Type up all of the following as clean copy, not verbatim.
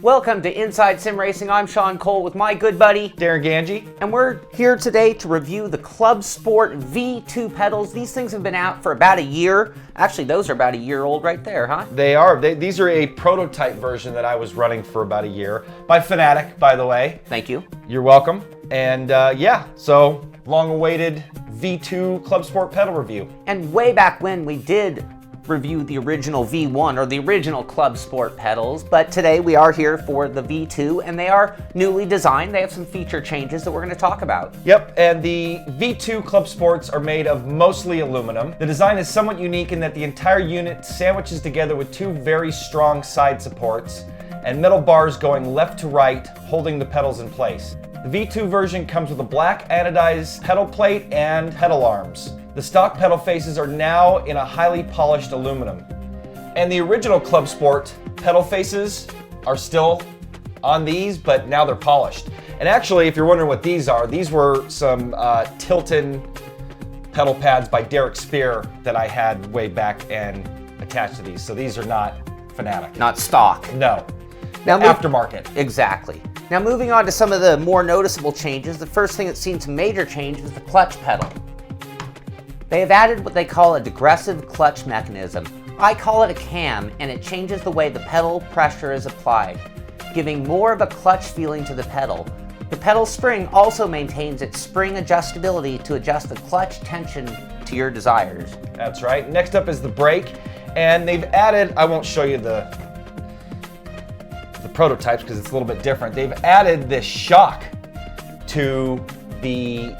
Welcome to Inside Sim Racing. I'm Sean Cole with my good buddy, Darren Ganji. and we're here today to review the Clubsport V2 pedals. These things have been out for about a year. Actually, those are about a year old right there, huh? They are. These are a prototype version that I was running for about a year. By Fanatec, by the way. Thank you. You're welcome. And yeah, so long-awaited V2 Clubsport pedal review. And way back when we did review the original V1 or the original Clubsport pedals, but today we are here for the V2 and they are newly designed. They have some feature changes that we're going to talk about. Yep, and the V2 Clubsports are made of mostly aluminum. The design is somewhat unique in that the entire unit sandwiches together with two very strong side supports and metal bars going left to right, holding the pedals in place. The V2 version comes with a black anodized pedal plate and pedal arms. The stock pedal faces are now in a highly polished aluminum. And the original Clubsport pedal faces are still on these, but now they're polished. And actually, if you're wondering what these are, these were some Tilton pedal pads by Derek Spear that I had way back and attached to these. So these are not Fanatec. Not stock. No. Now, Aftermarket. Exactly. Now moving on to some of the more noticeable changes, the first thing that's seen some major change is the clutch pedal. They have added what they call a digressive clutch mechanism. I call it a cam, and it changes the way the pedal pressure is applied, giving more of a clutch feeling to the pedal. The pedal spring also maintains its spring adjustability to adjust the clutch tension to your desires. That's right. Next up is the brake, and they've added, I won't show you the prototypes because it's a little bit different. They've added this shock to the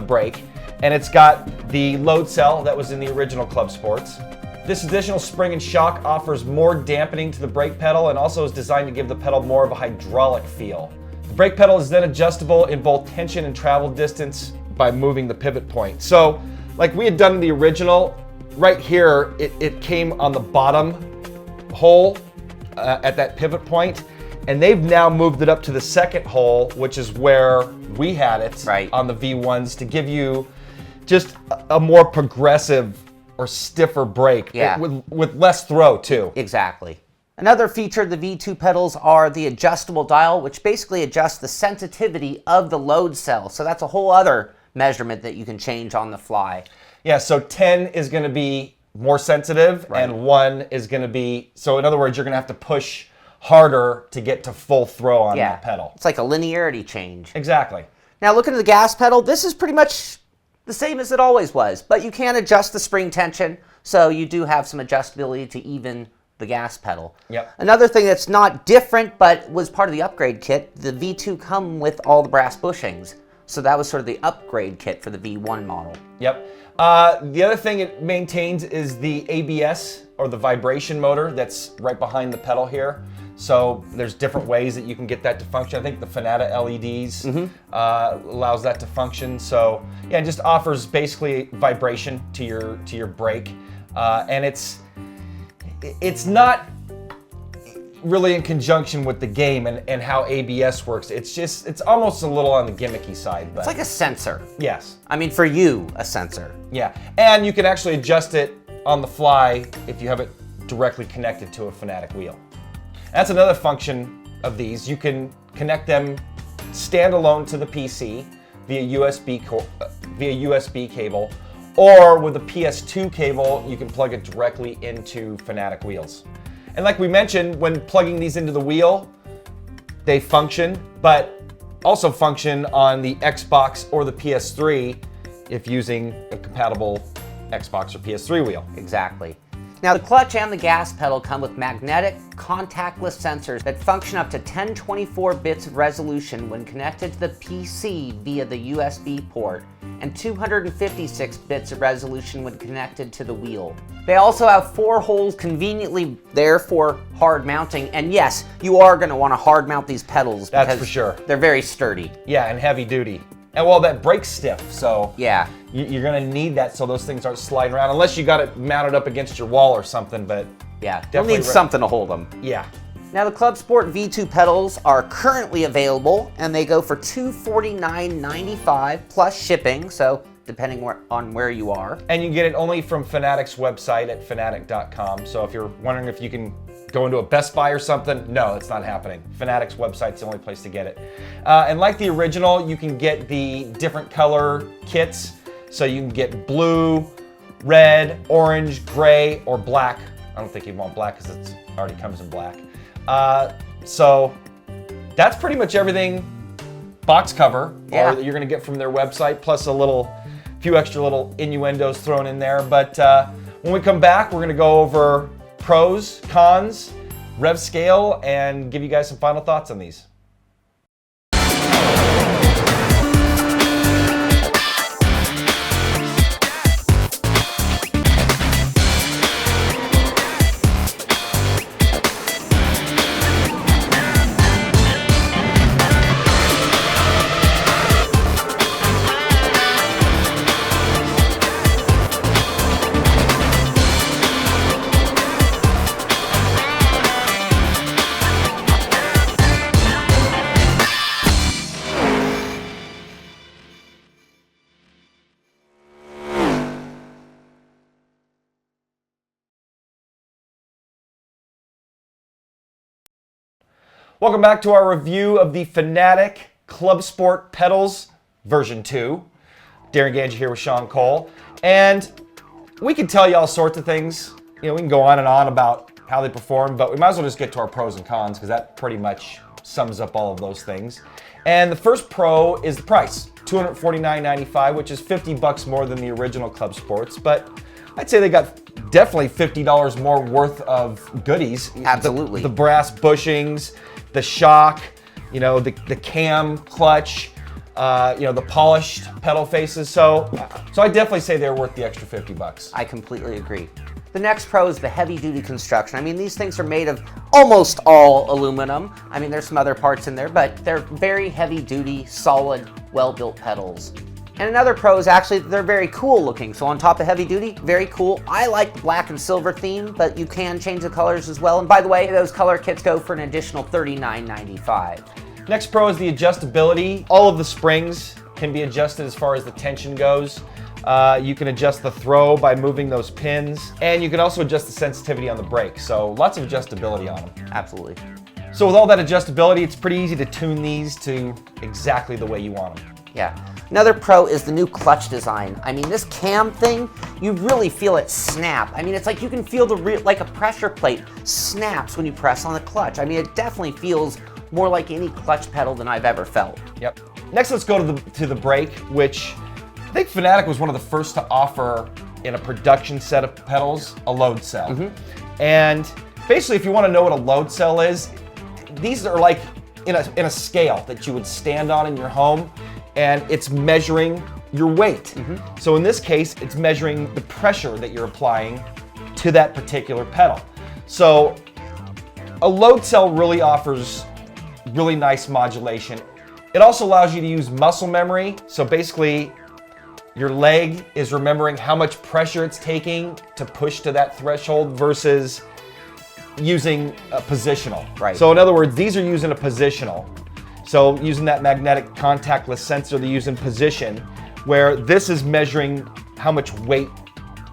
brake, and it's got the load cell that was in the original Clubsports. This additional spring and shock offers more dampening to the brake pedal and also is designed to give the pedal more of a hydraulic feel. The brake pedal is then adjustable in both tension and travel distance by moving the pivot point. So, like we had done in the original, right here, it came on the bottom hole at that pivot point, and they've now moved it up to the second hole, which is where we had it right on the V1s to give you just a more progressive or stiffer brake, yeah, with less throw too. Exactly. Another feature of the V2 pedals are the adjustable dial, which basically adjusts the sensitivity of the load cell. So that's a whole other measurement that you can change on the fly. Yeah, so 10 is going to be more sensitive, right, and 1 is going to be, so in other words, you're going to have to push harder to get to full throw on that pedal. It's like a linearity change. Exactly. Now looking at the gas pedal, this is pretty much the same as it always was, but you can adjust the spring tension, so you do have some adjustability to even the gas pedal. Yep. Another thing that's not different, but was part of the upgrade kit, the V2 come with all the brass bushings. So that was sort of the upgrade kit for the V1 model. Yep. The other thing it maintains is the ABS, or the vibration motor, that's right behind the pedal here. So there's different ways that you can get that to function. I think the Fanatec LEDs allows that to function. So yeah, it just offers basically vibration to your brake, and it's not really in conjunction with the game and how ABS works. It's almost a little on the gimmicky side. But it's like a sensor. Yes. I mean, for you, a sensor. Yeah, and you can actually adjust it on the fly if you have it directly connected to a Fanatec wheel. That's another function of these. You can connect them standalone to the PC via USB cable, or with a PS2 cable, you can plug it directly into Fanatec wheels. And like we mentioned, when plugging these into the wheel, they function, but also function on the Xbox or the PS3 if using a compatible Xbox or PS3 wheel. Exactly. Now the clutch and the gas pedal come with magnetic contactless sensors that function up to 1024 bits of resolution when connected to the PC via the USB port, and 256 bits of resolution when connected to the wheel. They also have 4 holes conveniently there for hard mounting, and yes, you are going to want to hard mount these pedals. That's for sure. They're very sturdy. Yeah, and heavy duty. And well, that brake's stiff, so yeah, you're going to need that so those things aren't sliding around, unless you got it mounted up against your wall or something, but yeah, you'll need something to hold them. Yeah. Now the Clubsport V2 pedals are currently available, and they go for $249.95 plus shipping, so depending on where you are. And you can get it only from Fanatec's website at fanatec.com, so if you're wondering if you can Going to a Best Buy or something? No, it's not happening. Fanatec's website's the only place to get it. And like the original, you can get the different color kits. So you can get blue, red, orange, gray, or black. I don't think you'd want black because it already comes in black. So that's pretty much everything box cover or that you're gonna get from their website, plus a few extra little innuendos thrown in there. But when we come back, we're gonna go over pros, cons, rev scale, and give you guys some final thoughts on these. Welcome back to our review of the Fanatec Clubsport pedals version 2. Darren Ganji here with Sean Cole. And we can tell you all sorts of things. You know, we can go on and on about how they perform, but we might as well just get to our pros and cons because that pretty much sums up all of those things. And the first pro is the price, $249.95, which is $50 more than the original Clubsports, but I'd say they got definitely $50 more worth of goodies. Absolutely. The brass bushings, the shock, you know, the cam clutch, you know, the polished pedal faces. So I definitely say they're worth the extra $50. I completely agree. The next pro is the heavy duty construction. I mean, these things are made of almost all aluminum. I mean, there's some other parts in there, but they're very heavy duty, solid, well-built pedals. And another pro is actually they're very cool looking. So on top of heavy duty, very cool. I like the black and silver theme, but you can change the colors as well. And by the way, those color kits go for an additional $39.95. Next pro is the adjustability. All of the springs can be adjusted as far as the tension goes. You can adjust the throw by moving those pins, and you can also adjust the sensitivity on the brake. So lots of adjustability on them. Absolutely. So with all that adjustability, it's pretty easy to tune these to exactly the way you want them. Yeah. Another pro is the new clutch design. I mean, this cam thing, you really feel it snap. I mean, it's like you can feel like a pressure plate snaps when you press on the clutch. I mean, it definitely feels more like any clutch pedal than I've ever felt. Yep. Next, let's go to the brake, which I think Fanatec was one of the first to offer in a production set of pedals a load cell. Mm-hmm. And basically, if you want to know what a load cell is, these are like in a scale that you would stand on in your home, and it's measuring your weight. Mm-hmm. So in this case, it's measuring the pressure that you're applying to that particular pedal. So a load cell really offers really nice modulation. It also allows you to use muscle memory. So basically, your leg is remembering how much pressure it's taking to push to that threshold versus using a positional. Right. So in other words, these are using a positional. So using that magnetic contactless sensor they use in position, where this is measuring how much weight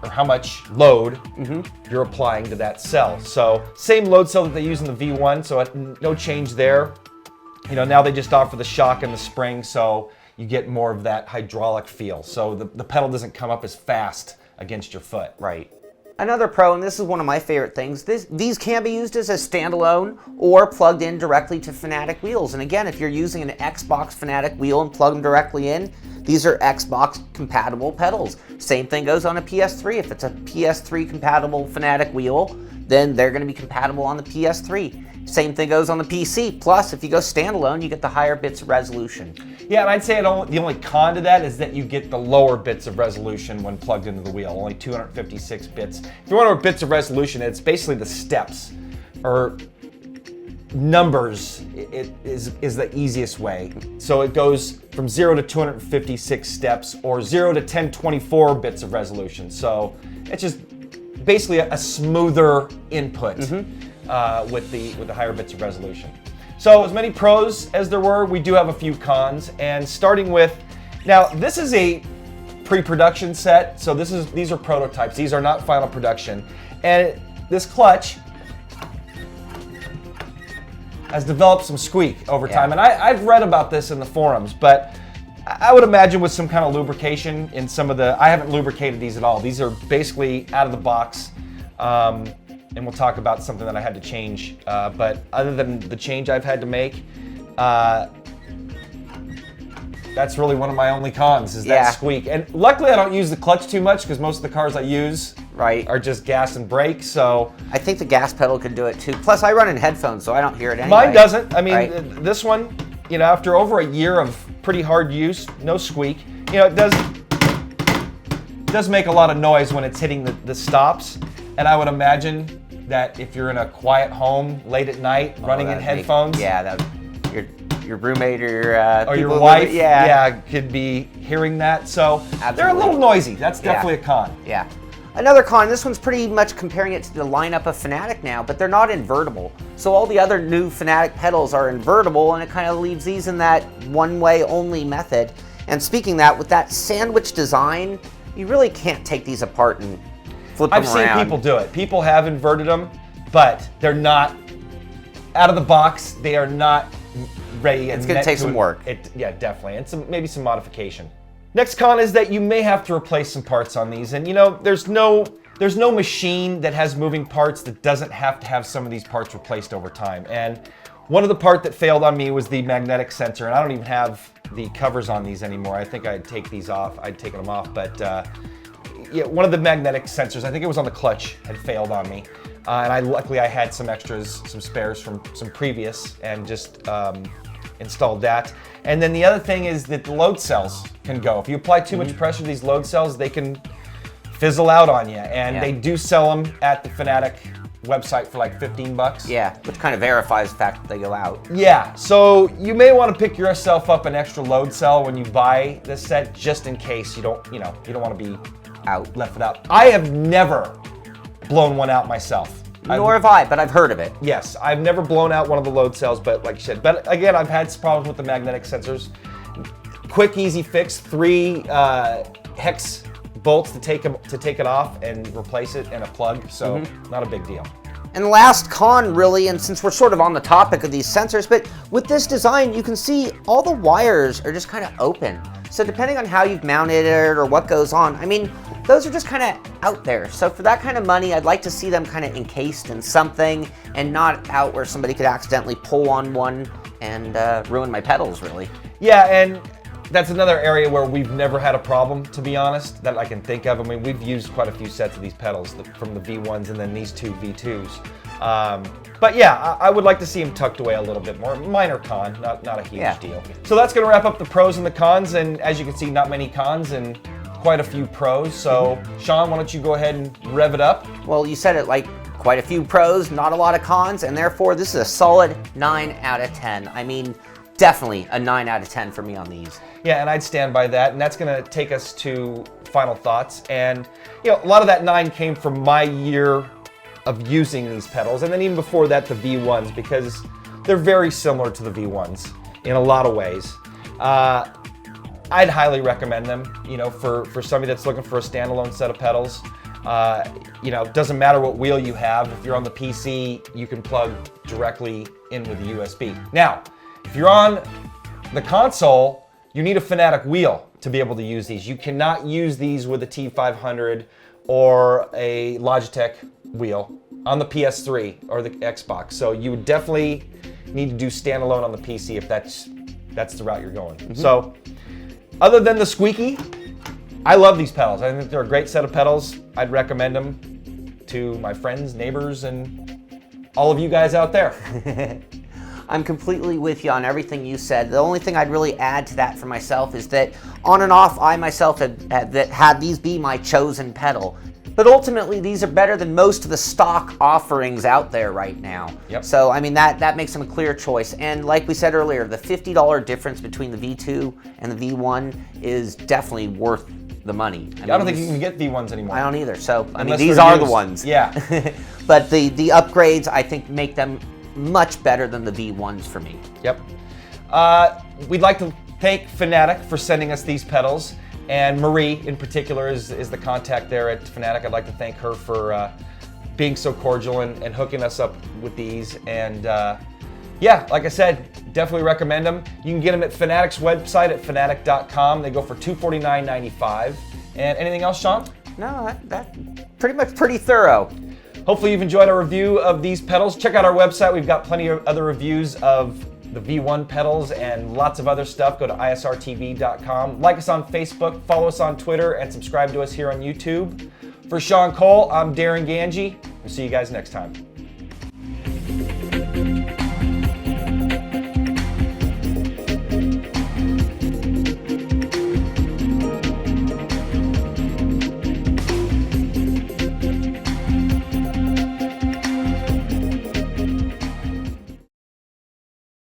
or how much load you're applying to that cell. So same load cell that they use in the V1, so no change there. You know, now they just offer the shock and the spring, so you get more of that hydraulic feel. So the pedal doesn't come up as fast against your foot. Right. Another pro, and this is one of my favorite things, these can be used as a standalone or plugged in directly to Fanatec wheels. And again, if you're using an Xbox Fanatec wheel and plug them directly in, these are Xbox compatible pedals. Same thing goes on a PS3. If it's a PS3 compatible Fanatec wheel, then they're going to be compatible on the PS3. Same thing goes on the PC. Plus, if you go standalone, you get the higher bits of resolution. Yeah, and I'd say the only con to that is that you get the lower bits of resolution when plugged into the wheel, only 256 bits. If you want bits of resolution, it's basically the steps or numbers. It is the easiest way. So it goes from 0 to 256 steps or 0 to 1024 bits of resolution. So it's just basically a smoother input with the higher bits of resolution. So as many pros as there were, we do have a few cons. And starting with, now this is a pre-production set, so these are prototypes. These are not final production. And this clutch has developed some squeak over time. Yeah. And I've read about this in the forums, but I would imagine with some kind of lubrication in some of the, I haven't lubricated these at all. These are basically out of the box. And we'll talk about something that I had to change. But other than the change I've had to make, that's really one of my only cons is that squeak. And luckily I don't use the clutch too much because most of the cars I use are just gas and brake. So I think the gas pedal could do it too. Plus I run in headphones, so I don't hear it anyway. Mine doesn't. I mean, this one, you know, after over a year of pretty hard use, no squeak. You know, it does make a lot of noise when it's hitting the stops. And I would imagine that if you're in a quiet home late at night, running in headphones, your roommate or your wife, could be hearing that. So they're a little noisy. That's definitely a con. Yeah. Another con, this one's pretty much comparing it to the lineup of Fanatec now, but they're not invertible. So all the other new Fanatec pedals are invertible, and it kind of leaves these in that one-way only method. And speaking of that, with that sandwich design, you really can't take these apart and flip them around. I've seen people do it. People have inverted them, but they're not, out of the box, they are not ready. It's going to take some work. Yeah, definitely, and maybe some modification. Next con is that you may have to replace some parts on these, and you know, there's no machine that has moving parts that doesn't have to have some of these parts replaced over time. And one of the part that failed on me was the magnetic sensor, and I don't even have the covers on these anymore. I think I'd take these off. I'd taken them off, but yeah, one of the magnetic sensors, I think it was on the clutch, had failed on me. And luckily I had some extras, some spares from some previous, and just installed that. And then the other thing is that the load cells can go. If you apply too much pressure to these load cells, they can fizzle out on you. And they do sell them at the Fanatec website for like 15 bucks. Yeah, which kind of verifies the fact that they go out. Yeah, so you may want to pick yourself up an extra load cell when you buy this set, just in case you don't want to be left without. I have never blown one out myself. Nor have I, but I've heard of it. Yes, I've never blown out one of the load cells, but like you said, but again, I've had some problems with the magnetic sensors. Quick, easy fix, 3 hex bolts to take it off and replace it, and a plug, so not a big deal. And the last con really, and since we're sort of on the topic of these sensors, but with this design, you can see all the wires are just kind of open. So depending on how you've mounted it or what goes on, I mean, those are just kind of out there. So for that kind of money, I'd like to see them kind of encased in something and not out where somebody could accidentally pull on one and ruin my pedals, really. Yeah, and that's another area where we've never had a problem, to be honest, that I can think of. I mean, we've used quite a few sets of these pedals from the V1s and then these 2 V2s. But yeah, I would like to see them tucked away a little bit more. Minor con, not a huge deal. So that's going to wrap up the pros and the cons, and as you can see, not many cons and quite a few pros. So Sean, why don't you go ahead and rev it up? Well, you said it, like quite a few pros, not a lot of cons, and therefore this is a solid 9 out of 10. I mean, definitely a 9 out of 10 for me on these. Yeah, and I'd stand by that, and that's going to take us to final thoughts. And you know, a lot of that 9 came from my year of using these pedals, and then even before that, the V1s, because they're very similar to the V1s in a lot of ways. I'd highly recommend them, you know, for somebody that's looking for a standalone set of pedals. You know, it doesn't matter what wheel you have. If you're on the PC, you can plug directly in with the USB. Now, if you're on the console, you need a Fanatec wheel to be able to use these. You cannot use these with a T500 or a Logitech wheel on the PS3 or the Xbox. So you would definitely need to do standalone on the PC if that's the route you're going. So other than the squeaky, I love these pedals. I think they're a great set of pedals. I'd recommend them to my friends, neighbors, and all of you guys out there. I'm completely with you on everything you said. The only thing I'd really add to that for myself is that on and off, I myself had these be my chosen pedal. But ultimately, these are better than most of the stock offerings out there right now. Yep. So, I mean, that makes them a clear choice. And like we said earlier, the $50 difference between the V2 and the V1 is definitely worth the money. I don't think you can get V1s anymore. I don't either. So, I mean, Unless these they're are used. the ones. Yeah. But the upgrades, I think, make them much better than the V1s for me. Yep. We'd like to thank Fanatec for sending us these pedals. And Marie, in particular, is the contact there at Fanatec. I'd like to thank her for being so cordial and hooking us up with these. And Yeah, like I said, definitely recommend them. You can get them at Fanatec's website at fanatec.com. They go for $249.95. And anything else, Sean? No, that's pretty thorough. Hopefully you've enjoyed our review of these pedals. Check out our website. We've got plenty of other reviews of the V1 pedals and lots of other stuff. Go to isrtv.com. Like us on Facebook, follow us on Twitter, and subscribe to us here on YouTube. For Sean Cole, I'm Darren Ganji. We'll see you guys next time.